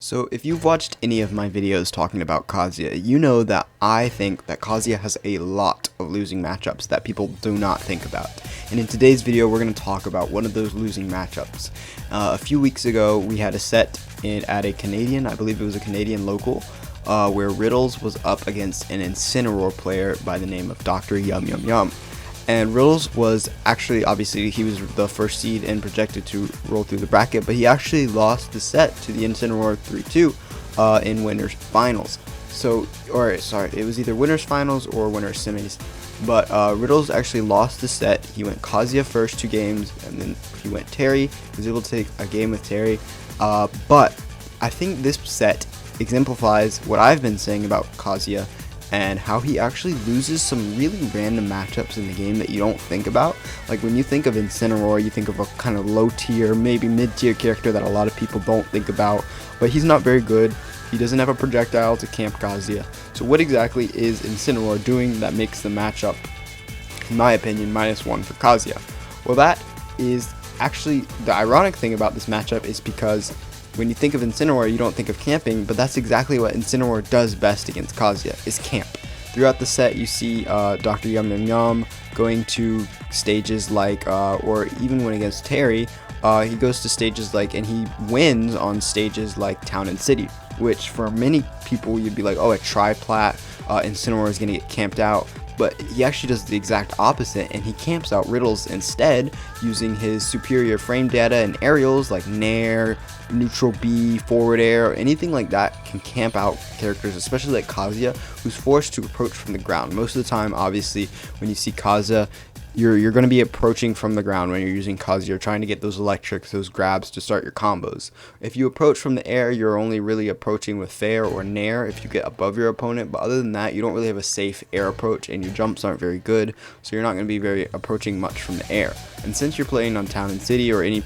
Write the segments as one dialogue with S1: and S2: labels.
S1: So if you've watched any of my videos talking about Kazuya, you know that I think that Kazuya has a lot of losing matchups that people do not think about. And in today's video, we're going to talk about one of those losing matchups. A few weeks ago, we had a set at a Canadian, I believe it was a Canadian local, where Riddles was up against an Incineroar player by the name of Dr. Yum Yum Yum. And Riddles was actually, obviously, he was the first seed and projected to roll through the bracket, but he actually lost the set to the Incineroar 3-2 in winners finals. It was either winners finals or winners semis. But Riddles actually lost the set. He went Kazuya first 2 games, and then he went Terry. He was able to take a game with Terry. But I think this set exemplifies what I've been saying about Kazuya, and how he actually loses some really random matchups in the game that you don't think about. Like when you think of Incineroar, you think of a kind of low tier, maybe mid tier character that a lot of people don't think about, but he's not very good. He doesn't have a projectile to camp Kazuya. So what exactly is Incineroar doing that makes the matchup, in my opinion, -1 for Kazuya? Well, that is actually the ironic thing about this matchup, is because when you think of Incineroar, you don't think of camping, but that's exactly what Incineroar does best against Kazuya, is camp. Throughout the set, you see Dr. Yum Yum Yum going to stages like, or even when against Terry, he goes to stages like, and he wins on stages like Town and City, which for many people, you'd be like, oh, a tri-plat, Incineroar is going to get camped out. But he actually does the exact opposite, and he camps out Riddles instead, using his superior frame data and aerials like Nair, neutral B, forward air, anything like that can camp out characters, especially like Kazuya, who's forced to approach from the ground. Most of the time, obviously, when you see Kazuya, you're going to be approaching from the ground when you're using Kazuya, trying to get those electrics, those grabs to start your combos. If you approach from the air, you're only really approaching with fair or nair if you get above your opponent, but other than that, you don't really have a safe air approach, and your jumps aren't very good, so you're not going to be very approaching much from the air. And since you're playing on Town and City or any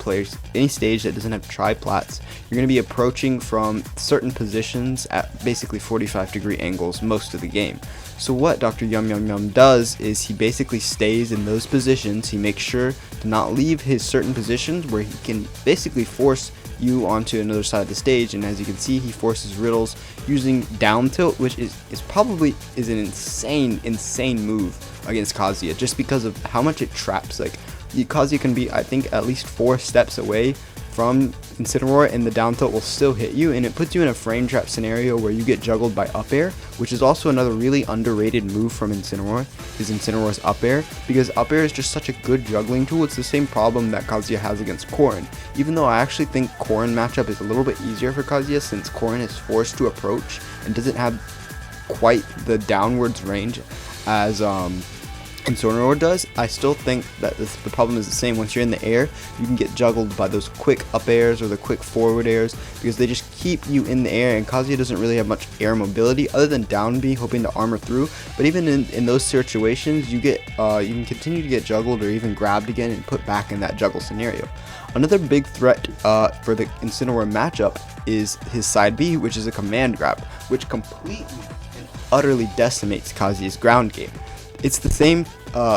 S1: stage that doesn't have tri-plats, you're going to be approaching from certain positions at basically 45-degree angles most of the game. So what Dr. Yum Yum Yum does is he basically stays in those positions. He makes sure to not leave his certain positions where he can basically force you onto another side of the stage. And as you can see, he forces Riddles using down tilt, which is probably an insane move against Kazuya, just because of how much it traps. Like, Kazuya can be, I think, at least 4 steps away from Incineroar, and the down tilt will still hit you, and it puts you in a frame trap scenario where you get juggled by up air, which is also another really underrated move from Incineroar, is Incineroar's up air, because up air is just such a good juggling tool. It's the same problem that Kazuya has against Korin, even though I actually think Korin matchup is a little bit easier for Kazuya, since Korin is forced to approach and doesn't have quite the downwards range as Incineroar does. I still think that the problem is the same. Once you're in the air, you can get juggled by those quick up airs or the quick forward airs, because they just keep you in the air, and Kazuya doesn't really have much air mobility other than down B, hoping to armor through. But even in those situations, you can continue to get juggled or even grabbed again and put back in that juggle scenario. Another big threat for the Incineroar matchup is his side B, which is a command grab, which completely and utterly decimates Kazuya's ground game. It's the same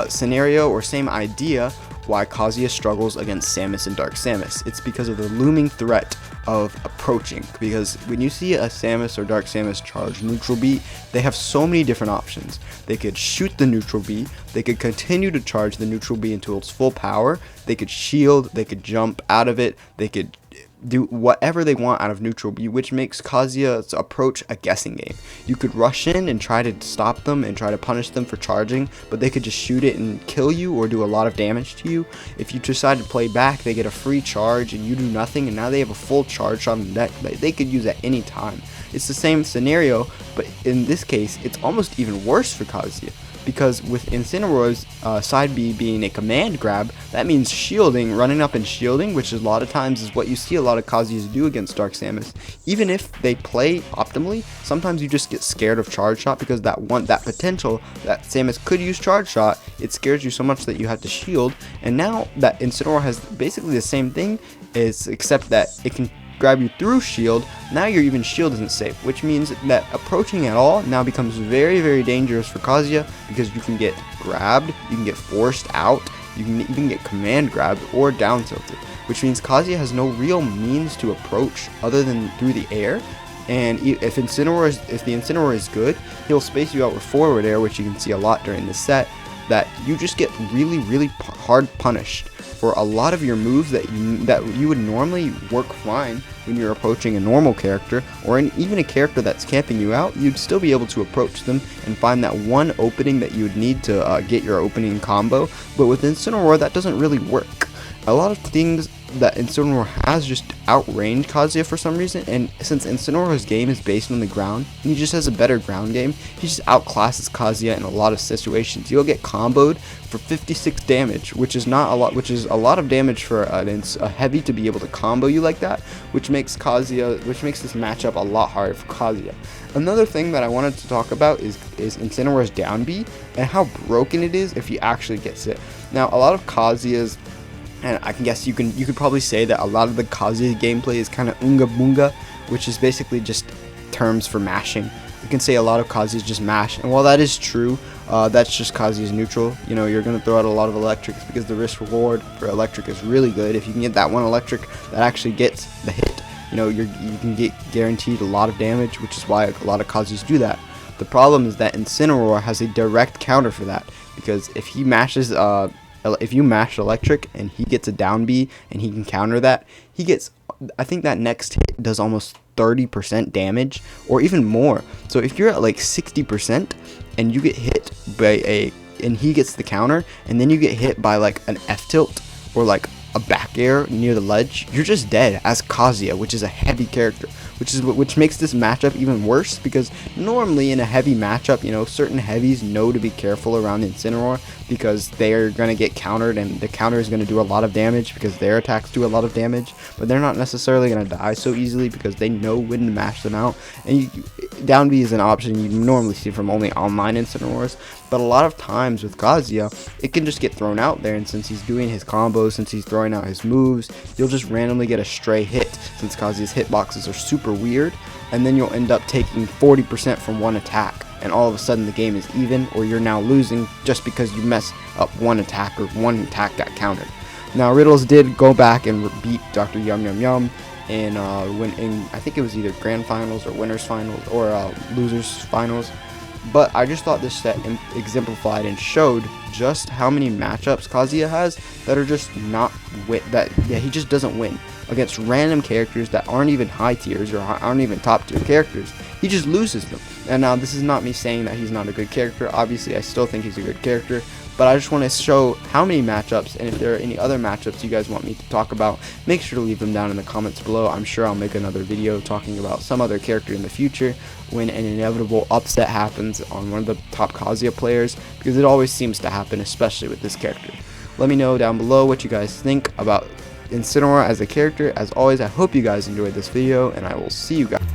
S1: scenario or same idea why Kazuya struggles against Samus and Dark Samus. It's because of the looming threat of approaching, because when you see a Samus or Dark Samus charge neutral B, they have so many different options. They could shoot the neutral B, they could continue to charge the neutral B into its full power, they could shield, they could jump out of it, they could do whatever they want out of neutral B, which makes Kazuya's approach a guessing game. You could rush in and try to stop them and try to punish them for charging, but they could just shoot it and kill you or do a lot of damage to you. If you decide to play back, they get a free charge and you do nothing, and now they have a full charge shot on the deck that they could use at any time. It's the same scenario, but in this case, it's almost even worse for Kazuya, because with Incineroar's side B being a command grab, that means shielding, running up and shielding, which a lot of times is what you see a lot of Kazuyas do against Dark Samus. Even if they play optimally, sometimes you just get scared of charge shot, because that potential that Samus could use charge shot, it scares you so much that you have to shield. And now that Incineroar has basically the same thing, except that it can grab you through shield, now your even shield isn't safe, which means that approaching at all now becomes very, very dangerous for Kazuya, because you can get grabbed, you can get forced out, You can even get command grabbed or down tilted, which means Kazuya has no real means to approach other than through the air. And if the Incineroar is good, he'll space you out with forward air, which you can see a lot during this set, that you just get really hard punished for a lot of your moves that you would normally work fine when you're approaching a normal character, or even a character that's camping you out. You'd still be able to approach them and find that one opening that you would need to get your opening combo. But with Incineroar, that doesn't really work. A lot of things that Incineroar has just outrange Kazuya for some reason, and since Incineroar's game is based on the ground, and he just has a better ground game, he just outclasses Kazuya in a lot of situations. You'll get comboed for 56 damage, which is not a lot, which is a lot of damage for a heavy to be able to combo you like that, which makes this matchup a lot harder for Kazuya. Another thing that I wanted to talk about is Incineroar's down B and how broken it is if he actually gets it. Now, a lot of Kazuya's, and I can guess you could probably say that a lot of the Kazuya gameplay is kind of unga bunga, which is basically just terms for mashing. You can say a lot of Kazuya's just mash, and while that is true, that's just Kazuya's neutral. You know, you're going to throw out a lot of electrics because the risk reward for electric is really good. If you can get that one electric that actually gets the hit, you know, you can get guaranteed a lot of damage, which is why a lot of Kazuya's do that. The problem is that Incineroar has a direct counter for that, because if he mashes if you mash electric and he gets a down B and he can counter that, he gets, I think that next hit does almost 30% damage or even more. So if you're at like 60% and you get hit by and he gets the counter, and then you get hit by like an F tilt or like a back air near the ledge, you're just dead as Kazuya, which is a heavy character, which makes this matchup even worse, because normally in a heavy matchup, you know, certain heavies know to be careful around Incineroar because they're going to get countered, and the counter is going to do a lot of damage because their attacks do a lot of damage, but they're not necessarily going to die so easily because they know when to mash them out. And down B is an option you normally see from only online Incineroars, but a lot of times with Kazuya, it can just get thrown out there, and since he's doing his combos, since he's throwing out his moves, you'll just randomly get a stray hit, since Kazuya's hitboxes are super weird, and then you'll end up taking 40% from one attack, and all of a sudden the game is even, or you're now losing just because you mess up one attack or one attack got countered. Now, Riddles did go back and beat Dr. Yum Yum Yum in I think it was either grand finals or winners finals or losers finals. But I just thought this set exemplified and showed just how many matchups Kazuya has that are just not he just doesn't win against random characters that aren't even high tiers or aren't even top tier characters. He just loses them. And now, this is not me saying that he's not a good character. Obviously, I still think he's a good character, but I just want to show how many matchups, and if there are any other matchups you guys want me to talk about, make sure to leave them down in the comments below. I'm sure I'll make another video talking about some other character in the future when an inevitable upset happens on one of the top Kazuya players, because it always seems to happen, especially with this character. Let me know down below what you guys think about Incineroar as a character. As always, I hope you guys enjoyed this video, and I will see you guys